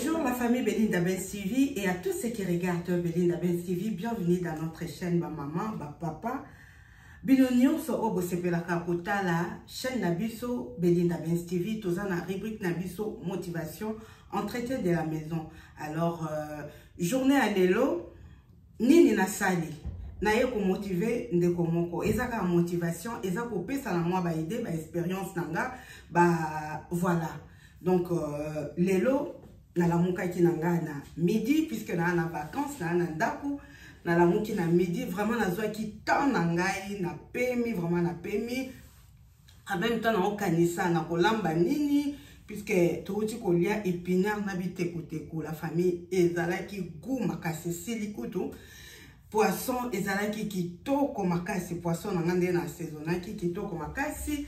Bonjour la famille Belinda Benz TV et à tous ceux qui regardent Belinda Benz TV, bienvenue dans notre chaîne maman, papa. Binonio so obo sepela kakota la chaîne Nabiso Belinda Benz TV, tous en rubrique Nabiso motivation, entretien de la maison. Alors journée à l'élo, nini na sali. Na ye ko motiver ndeko moko ezaka motivation ezako pesa na moi ba idée ba expérience nanga ba voilà. Donc lelo na la muka ki nanga na midi puisque na vacances na ndaku na la muki na midi vraiment na zwa ki temps na ngai na pemi vraiment na pemi en même temps na okanisa na kolamba nini puisque touti kolia épinard na bitekuteko la famille ezalaki goût makasi silikutu poisson ezalaki kitoko makasi poisson na ngande na saisonaki kitoko makasi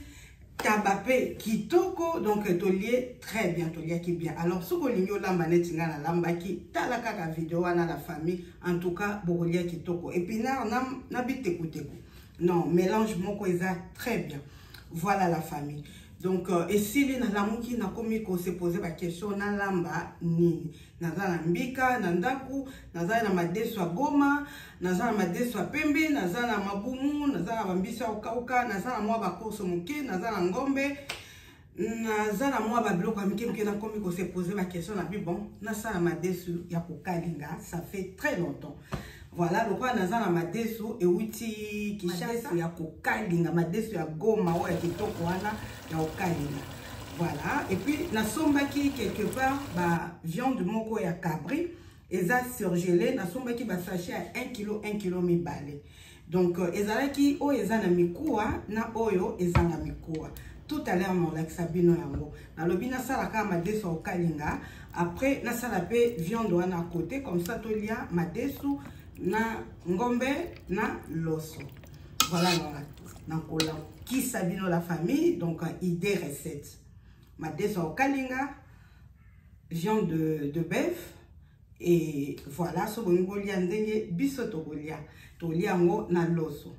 tabape kitoko donc tolier très bien tolia qui bien alors ce kolingo lamba netinga na lamba ki tala kaka vidéo na la famille en tout cas bokolia kitoko épinard na bitekuteko non mélange moko eza très bien voilà la famille. Donc, et si les nalamuki na komi ko se poser la question na lamba nini naza na mbika na ndaku naza na madeso ya goma naza na madeso ya pembe naza na mabumu naza na bambisa okauka naza na mwa bakoso muke naza na ngombe naza na mwa babiloko ya mike na komi ko se poser la question na bi bon naza na madeso ya kokalinga ça fait très longtemps. Voilà, le roi naza na madeso et uti kishasa ya kokalinga madeso ya goma ou ya kitoko wana ya kokalinga. Voilà, et puis na sombaki quelque part ba viande moko ya cabri eza surgelé na sombaki ba sachet à 1 kg mi balé. Donc ezalaki o eza na mikuwa na oyo eza na mikuwa. Tout à l'heure mon laxabino yango. Na lobina sala ka madeso ya kokalinga, après na sala pe viande wana à côté comme ça tolia madeso na ngombe na loso. Voilà na kola qui sabino la famille donc idée recette madeso au kalinga viande de bœuf et voilà so bongolia ndenge biso togolia ngo na loso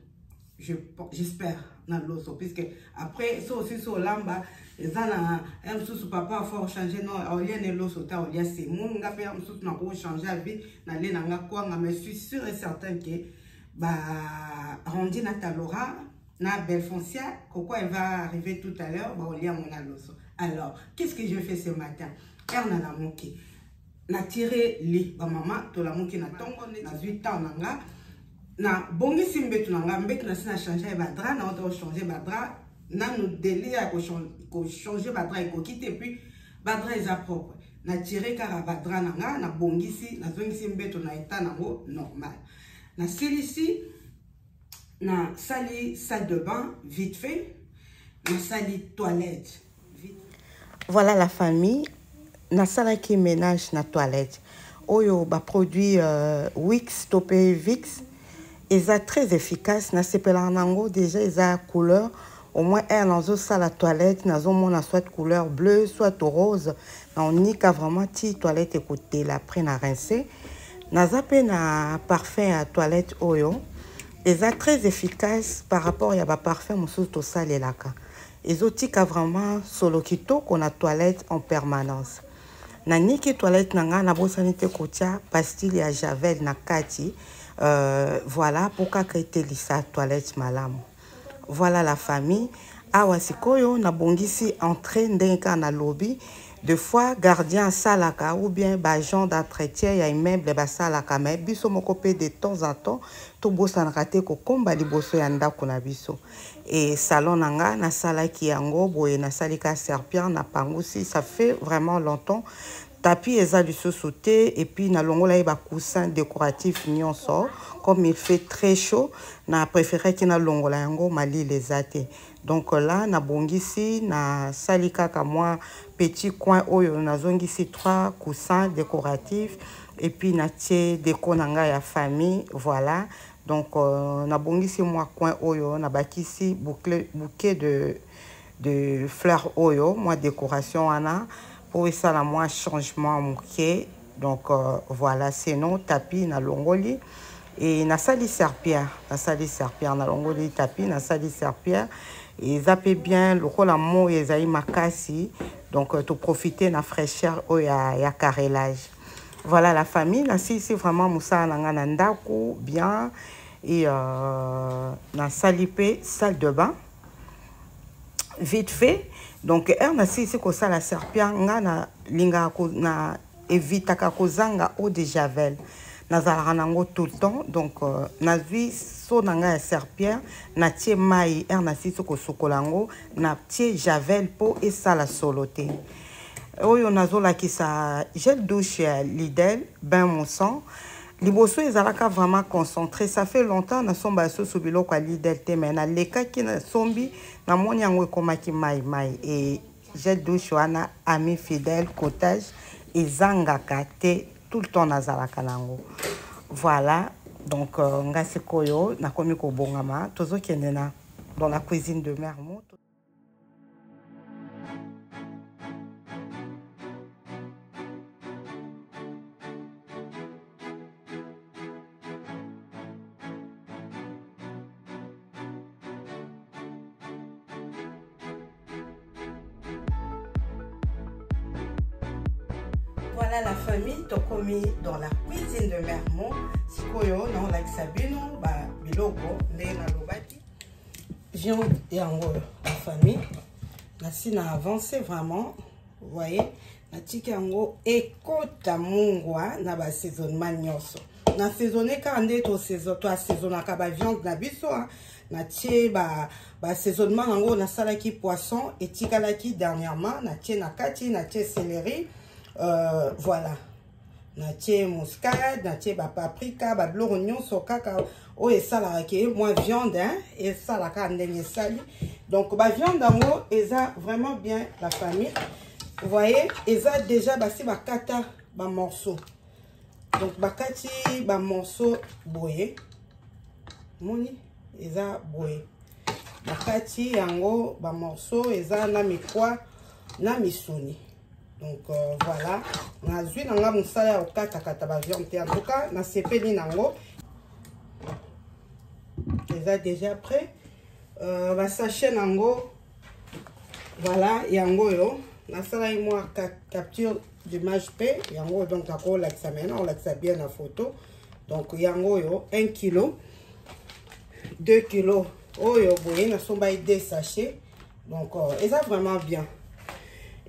j'espère na loso puisque après ça aussi so lamba ezana un sous papa faut changer non olia ne loso ta olia c'est mon nga pe sous na ko changer vie na le nga kwanga mais je suis sûr et certain que ba Rondi na talora na Belfoncia pourquoi elle va arriver tout à l'heure ba olia mon loso. Alors qu'est-ce que je fais ce matin erna na moki na tiré li ba maman to la moki na tongo na 8 ans nanga na bongi simbetu nanga mbeki na sina changer ba drap na auto changer ba drap na nous délire ko changer ba drap ko quitter puis ba drap est propre na tirer car ba drap nanga na bongisi na zongisi mbetu na état nango normal na ici na sali salle de bain vite fait na sali toilette vite. Voilà la famille na sala qui ménage na toilette oyo ba produit Wix topé Vix eza très efficace na sepela nango déjà eza couleur au moins un dans ça la toilette nazo mona soit couleur bleue soit rose na onika vraiment ti toilette écoutez la après na rincer na zape na parfum à toilette oyo eza très efficace par rapport ya ba parfum mosusu to salelaka ezotika vraiment solo kitoko na toilette en permanence na niki toilette nanga na bosani te kotia pastille ya javel na kati. Voilà pourquoi créer lisa toilette malamu. Voilà la famille awa sikoyo na bongisi entrée ndenga na lobby de fois gardien salaka ou bien agent d'entretien ya immeuble ba salaka mais biso moko pe de temps en temps to bosa na raté ko komba liboso ya ndako na biso et salon nanga na salaki yango boye na salika serpent na pangusi ça fait vraiment longtemps. Tapis eza du sauté et puis na longola ba coussin décoratif nyonso comme il fait très chaud na préféré ki na longola yango mali les até donc là na bongisi na salika ka moi petit coin oyo na zongisi 3 coussins décoratifs et puis na tie déco nanga ya famille voilà donc na bongisi moi coin oyo na bakisi bouquet de fleurs oyo moi décoration ana pour ça la moi changement mouké donc voilà sinon tapis na longoli et na sali serpillère na longoli tapis na sali serpillère et zappez bien le rôle amour et zaï makasi. Donc tu profiter de la fraîcheur ou ya carrelage. Voilà la famille. Là c'est vraiment moussa nanganandako bien et na salipé salle de bain vite fait. Donc si c'est comme ça la serpent na linga na evitaka kozanga eau de javel nazalaka nango tout le temps. Donc nazwi so nanga ya serpent na tie mai si c'est ko sokolango na tie javel po esala solo te. Oyo nazolakisa gel douche ya Lidl bain moussant liboso ezalaka vraiment concentré. Ça fait longtemps na somba so subilo kwa Lidl te mais na lekaki na sombi na moni yango ekomaki mai et gel douche wana ami fidèle cottage ezangaka te tout le temps nazalaka nango. Voilà donc ngasi koyo nakomi ko bongama tozokende na dans la cuisine de Mermoz. Voilà la famille, tu as commis dans la cuisine de Mermoz. Si tu as sabino, biloko, viande et en gros la famille. Nasi na avancé vraiment, vous voyez. Na tika ngo ekota mungwa na ba saisonnement nyonso. Na saisonné quand to saison to assaisonnaka ba viande na biso na tie ba assaisonnement ngo na salaki poisson et tikalaki dernièrement na tie na kati na tie céleri. Voilà na tie muscade na tie ba paprika ba bleu oignon sokaka o esala ke moi viande et ça la ndenge sali. Donc ba viande ngo eza vraiment bien la famille. Vous voyez, eza déjà basi ba kata ba morceau. Donc bakati ba morceau boye. Moni eza boye. Bakati yango ba morceau eza na mikwa na misuni. Donc voilà, na zui nanga musala o kata kata ba viande en tout cas na sepeli nango. Eza déjà prêt. Ba sachet nango. Voilà, yango yo. Nasala moi capture d'image P. Yango donc on l'examine, on l'examine bien la photo. Donc yango yo 1 kg, 2 kg. Oh yo boye na somba 2 sachets. Donc ça vraiment bien.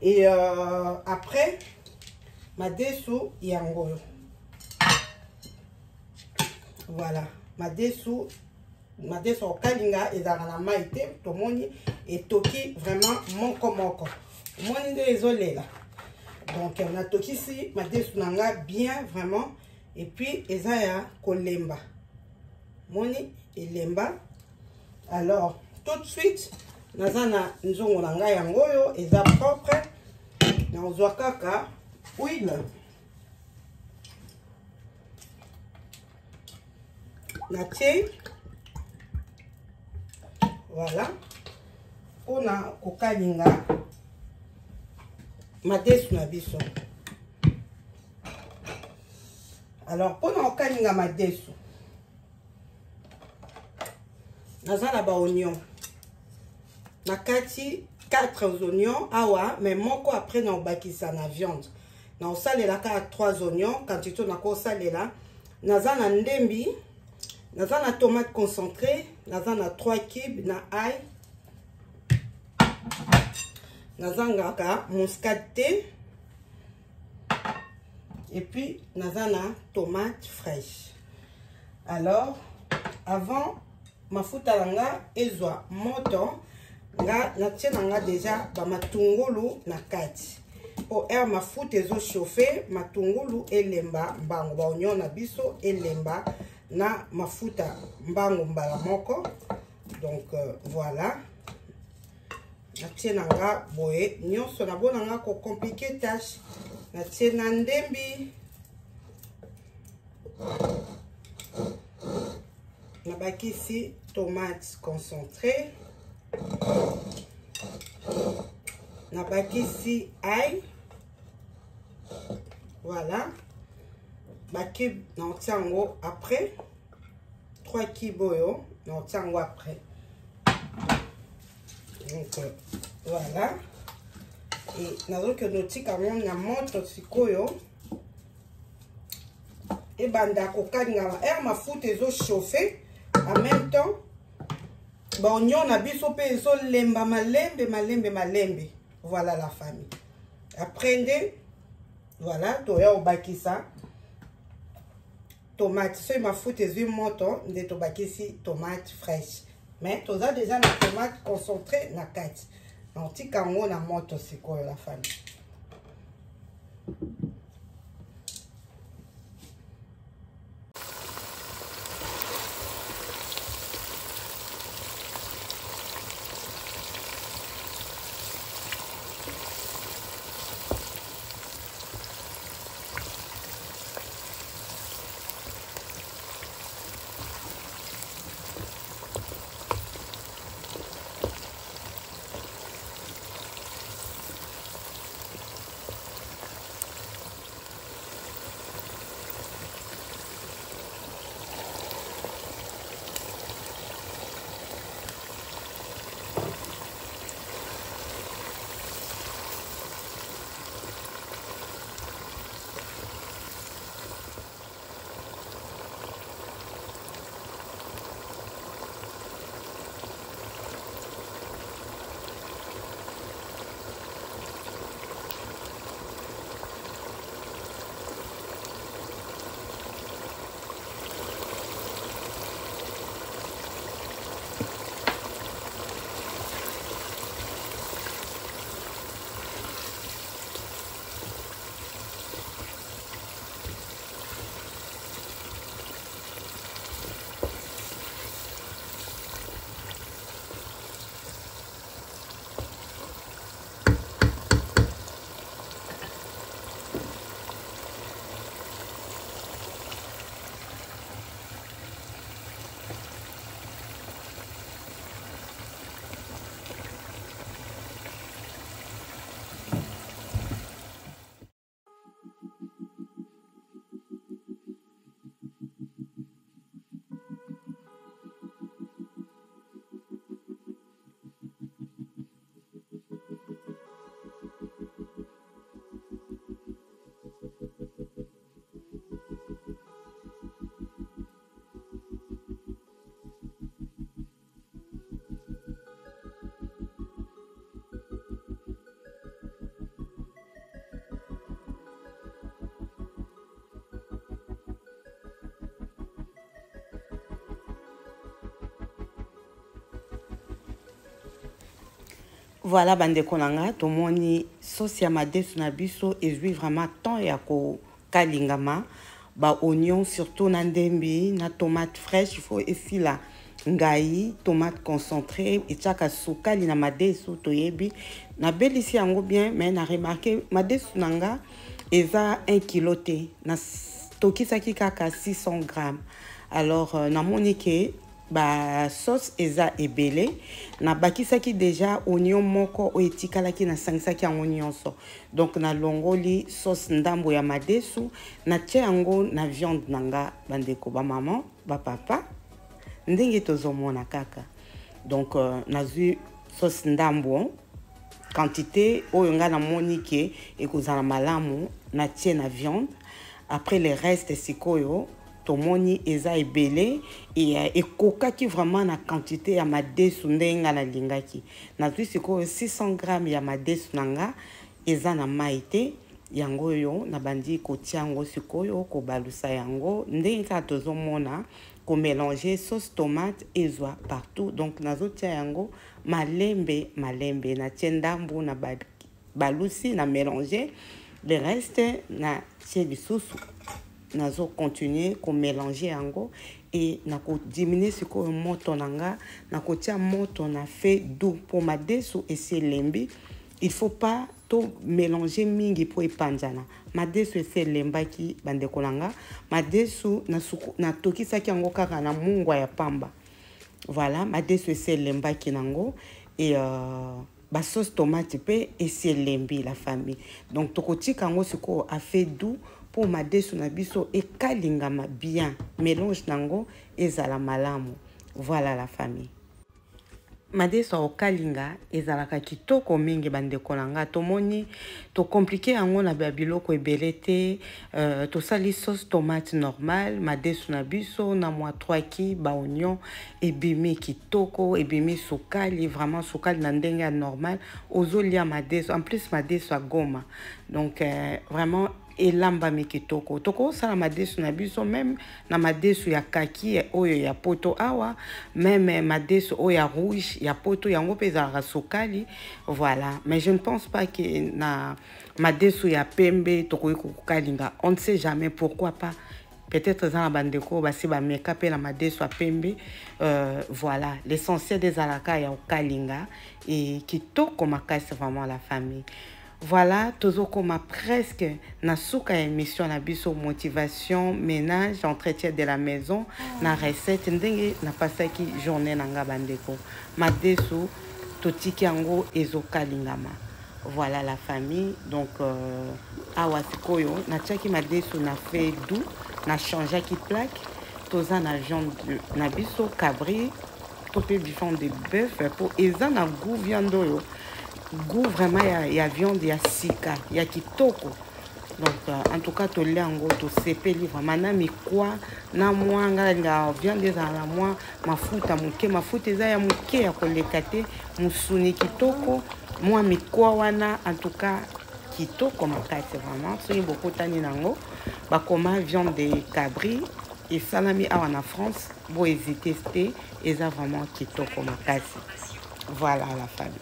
Et après ma dessous yango yo. Voilà, ma dessous kalinga ezana maite tomoni et toki vraiment moko. Moni de isolé là. Donc on a toki ici ma dessous nanga bien vraiment et puis ezaya kolemba. Moni elemba. Alors tout de suite nazana nzongo nanga yango yo eza propre. Na ozwa kaka huile. Na tie. Voilà. On a kokalinga madesu na biso. Alors pour na kokalinga madesu. Nazala ba oignon. Na kati 4 oignons awa mais moko après na obakisa na viande. Na osalela ka 3 oignons quand tu na ko salela. Nazana ndembi. Nazana tomate concentrée, nazana 3 cubes na ail. Nazanga muscade et puis nazana tomate fraîche. Alors avant mafuta langa ezwa moto nga natienanga déjà ba matungulu na kati. Po air mafuta ezo chauffer matungulu elemba mbango ba oignon na biso elemba na mafuta mbango mbala moko. Donc voilà. Natie nanga boye nyonso na bonanga ko compliquer tâche. Natie na ndembi. Na baki ici tomate concentrée. Na baki ici ail. Voilà. Baki na otiango après 3 kiboyo na otiango après. Donc voilà. Et nous que nous tirons na montre sikoyo. Et banda kokalinga ma foot ezo chauffer en même temps. Ba oignon na biso pe ezo lemba malembe. Voilà la famille. Apprenez. Voilà, toya obakisa. Tomate, c'est ma foot ezo moto de tobakisi tomate fraîche. Mais tu as déjà la tomate concentrée na kati. Donc ti kango na moto sikoyo la famille. Voilà, bande konanga, to moni sauce ya madesu na biso ezui vraiment temps ya ko kalingama, ba oignon surtout na ndembi, na tomate fraîche, il faut esi la ngai, tomate concentrée, et tchaka sukali na madesu to yebi, na belisi yango bien, mais na remarqué madesu nanga eza 1 kilo te, na tokisaki kaka 600 grammes. Alors na moni ke ba sauce eza ebele na bakisaki déjà oignon moko o etikalaki na sangisaki yango nyonso, donc na longoli sauce ndambo ya madesu na tie yango na viande nanga bandeko ba maman ba papa ndenge tozomona kaka. Donc nazui sauce ndambo quantité oyo nga na moni ke ekozala malamu na tie na viande. Après le reste sikoyo tomoni eza ebele et kokaki vraiment na quantité ya madesu ndenga na lingaki. Na zui sikoyo 600 grammes ya madesu nanga eza na maite yango yo na bandi kotia yango sikoyo ko balusa yango ndenga tozomona ko mélanger sauce tomate ezwa partout. Donc nazo tia yango malembe na tiendambu na balusi na mélanger le reste na tie lisusu. Nazo continuer ko mélanger yango et nako diminuer siko moto nanga nako tia moto na fait doux pour madesu et c'est lembi. Il faut pas to mélanger mingi pour epanjana. Madesu c'est lembaki bande kolanga madesu na tokisaki yango kaka na mungwa ya pamba. Voilà, madesu c'est lembaki nango et ba sauce tomate pe et c'est lembi la famille. Donc tokoti kango siko a fait doux pour madesu na biso et kalingama bien mélange nango ezala malamu. Voilà la famille. madeso okalinga ezalaka kitoko mingi bandeko na nga tomoni to compliqué yango na biloko ebele te tosali sauce tomate normal madeso na biso na mwa 3 ki ba oignon ebimi kitoko ebimi sukali vraiment sukali na ndenge ya normal ozolia madeso en plus madeso agoma donc vraiment elambami kitoko tokosala madesu na biso même na madesu ya kaki oyo ya poto awa même madesu oyo ya rouge ya poto yango mpe ezalaka sukali voilà mais je ne pense pas que na madesu ya pembe tokoki kokalinga on ne sait jamais pourquoi pas peut-être za na bandeko basi bameka mpe na madesu ya pembe voilà l'essentiel des alaka ya okalinga et kitoko makasi vraiment la famille. Voilà, toujours comme presque na souka émission na biso motivation, ménage, entretien de la maison, na recette ndenge na pasaki journée nanga bandeko. Madesu totiki yango ezokalingama. Voilà la famille. Donc awa sikoyo na tchaki madesu na fait doux, na changé qui plaque, toza na viande na biso cabri, topé bifon de bœuf pour eza na goût viande yo. Goût vraiment il y a viande il y a sika il y a kitoko donc en tout cas to lengo to sepeli vraiment na mikwa na mwanga nga viande za la mwa mafuta eza ya muke ya kolekate musuni kitoko mwa mikwa wana en tout cas kitoko makasi vraiment so beaucoup tani nango ba koma viande de cabri et salami awa na France bo hésiter c'était eza vraiment kitoko makasi. Voilà la famille.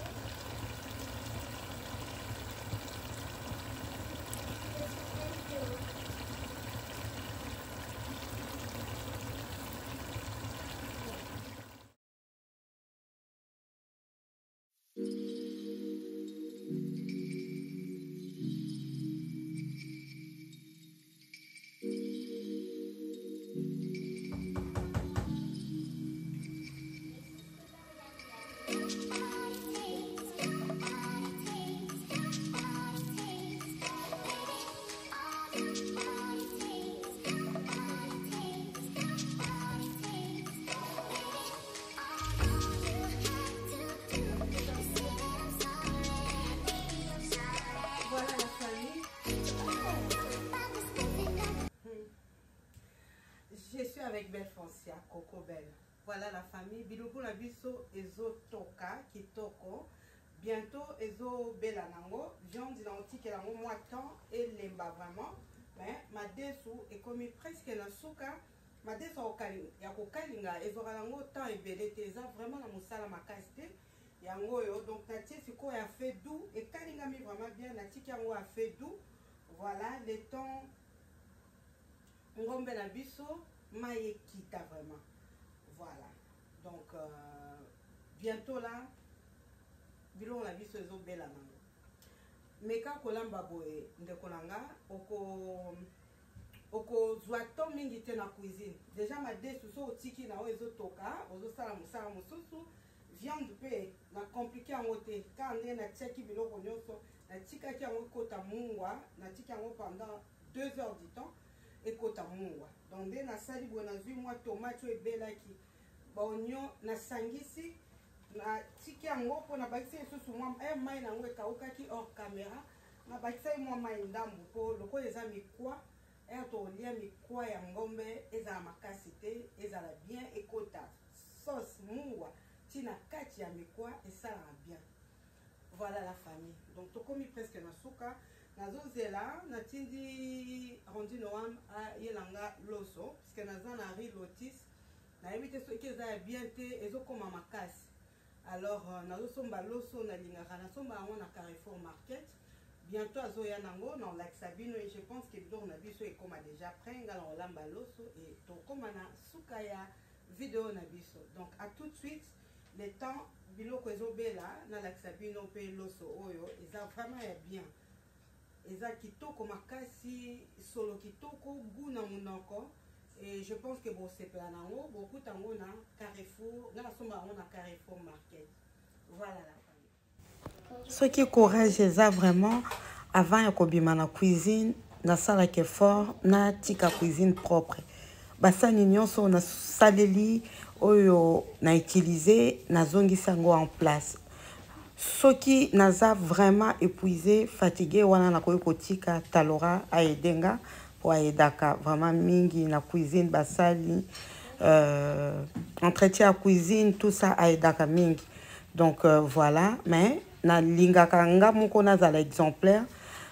Je suis avec Belle Foncia, Coco Belle. Voilà la famille. Biloko na biso ezo toka kitoko. Bientôt ezo bela nango. Viande na otike nango moi temps et lemba vraiment. Mais madesu est comme presque na suka. Madesu okalinga ya kokalinga ezo nango temps ebele te eza vraiment na musala makasi te. Yango yo donc na tie siko ya fait doux et kalinga mi vraiment bien na tiki yango a fait doux. Voilà le temps ngombe na biso maye kita vraiment. Voilà. Donc bientôt là biloko na biso ezo bela nango. Meka kolamba boye ndeko nanga oko zwato mingi te na cuisine. Déjà madesu so otiki na o ezo toka, ozo sala musala mususu, viande pe na compliqué yango te. Ka ndenge na tiaki biloko nyonso, na tikaki yango kota mungwa, na tiki yango pendant 2 heures du temps. Ekota mungwa donc nde nasali boye nazwi mwa tomate oyo ebelaki baonio nasangisi na tiki yango mpo nabakisi lisusu mwa mai nango ekawukaki hors caméra nabakisai mwa mai ndambu mpo lokola eza mikwa tolia mikwa ya ngombe ezala makasi te ezala bien ekota sauce mungwa ntina kati ya mikwa esalaka bien. Voilà la famille. Donc tokomi presque na suka nazozela natindi rondi noam a yelanga loso puisque naza na riz lotis nayebi te soki eza ya bien te ezokoma makasi. Alors nazosomba loso nalingaka nasomba yango na Carrefour Market. Bientôt azoya nango na olakisa bino et je pense que biloko na biso ekoma déjà prêt ngala olamba loso et tokoma na suka ya vidéo na biso. Donc à tout de suite le temps biloko ezobela nalakisa bino pe loso oyo eza vraiment ya bien. Eza kitoko makasi solo kitoko goût na munoko et je pense que bon sepela nango beaucoup tango na Carrefour na somba nango na Carrefour Market. Voilà la famille. Ce qui courage eza vraiment avant ya kobima na cuisine na sala ke fort na tika cuisine propre. basani nyonso na saleli oyo na utiliser na zongi sango en place. Soki naza vraiment épuisé, fatigué, wana na koyo kotika talora aedenga pour aedaka vraiment mingi na cuisine basali entretien à cuisine tout ça aedaka mingi. Donc voilà, mais na lingaka nga moko nazala exemplaire.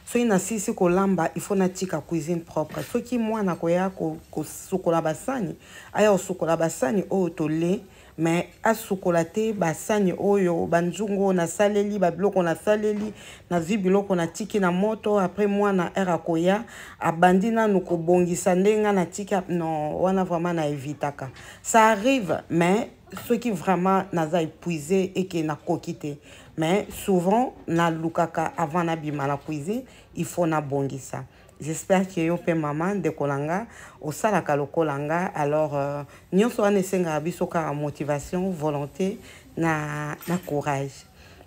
Soki na sisi kolamba il faut natika cuisine propre. Soki mwana koya ko sukola basani aya sukola basani oyo tole mais asukolate basani oyo banjungo na saleli babiloko na saleli na zibiloko na tiki na moto après moi na era koya abandina nuko bongisa ndenga na tika non wana vraiment na evitaka. Ça arrive mais ceux qui vraiment naza épuisé et qui na kokite mais souvent na lukaka avant na bima la cuisine il faut na bongisa. J'espère que yo pe maman de kolanga au salaka lokolanga alors nyonso ane senga biso ka motivation volonté na courage.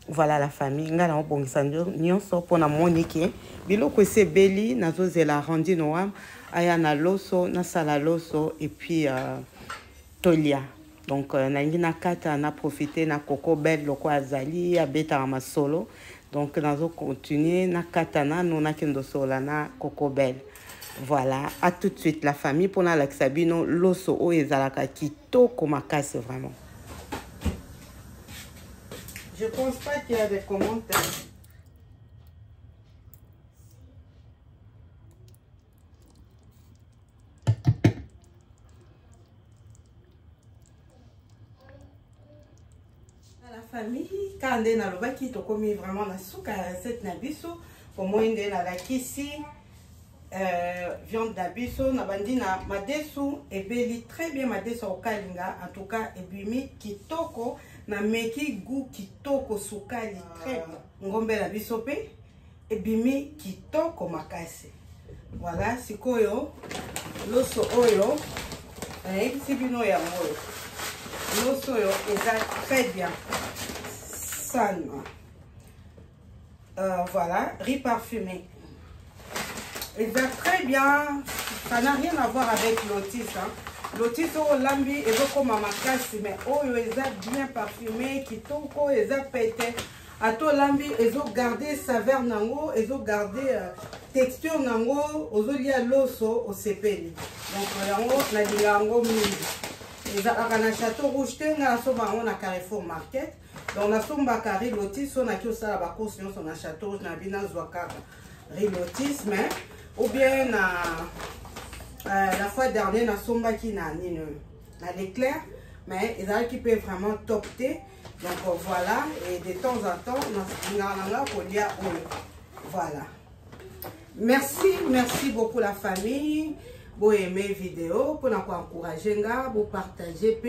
Voilà la famille nga na bongisa nyonso pona monike biloko ese beli nazo zela rendi noam aya na loso na sala loso et puis tolia. Donc nangi na kata na profiter na Coco Belle loko azali abeta ma solo. Donc, nous allons continuer na katana, nous na kendo sola na Coco Belle. Voilà, à tout de suite la famille pour na laksabino loso o ezalaka kitoko makasi vraiment. Je pense pas qu'il y a des commentaires. Famille quand on a le baki to komi vraiment na souka recette na biso pour moi inde na la kisi viande d'abisso na bandina madesu et beli très bien madesu au kalinga en tout cas et bimi kitoko na meki goût kitoko sukali très bien ngombe la biso pe et bimi kitoko makasi. Voilà sikoyo loso oyo sibino ya moyo loso oyo eza très bien. Voilà, riz parfumé. Il va très bien. Ça n'a rien à voir avec l'otis. Hein. L'otis au lambi et beaucoup mamakasi, mais oh, il est bien parfumé, qui toko, il est pété. À tout lambi, ils ont gardé saveur nango, ils ont gardé texture nango, aux olia loso, au cepeli. Donc, yango, na dilango mini. Ils ont château rouge, na soba on a Carrefour Market. Donc, on a son bakari lotis, on a tout ça la course, on a château, on a bina zwaka rilotis, mais ou bien la fois dernière, on a son baki na l'éclair, mais ils ont qui peut vraiment topter. Donc voilà, et de temps en temps, on a voilà. Merci beaucoup la famille. Vous aimez la vidéo, pour nous encourager, vous partager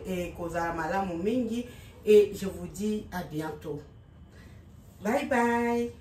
et kozala malamu mingi. Et je vous dis à bientôt. Bye bye.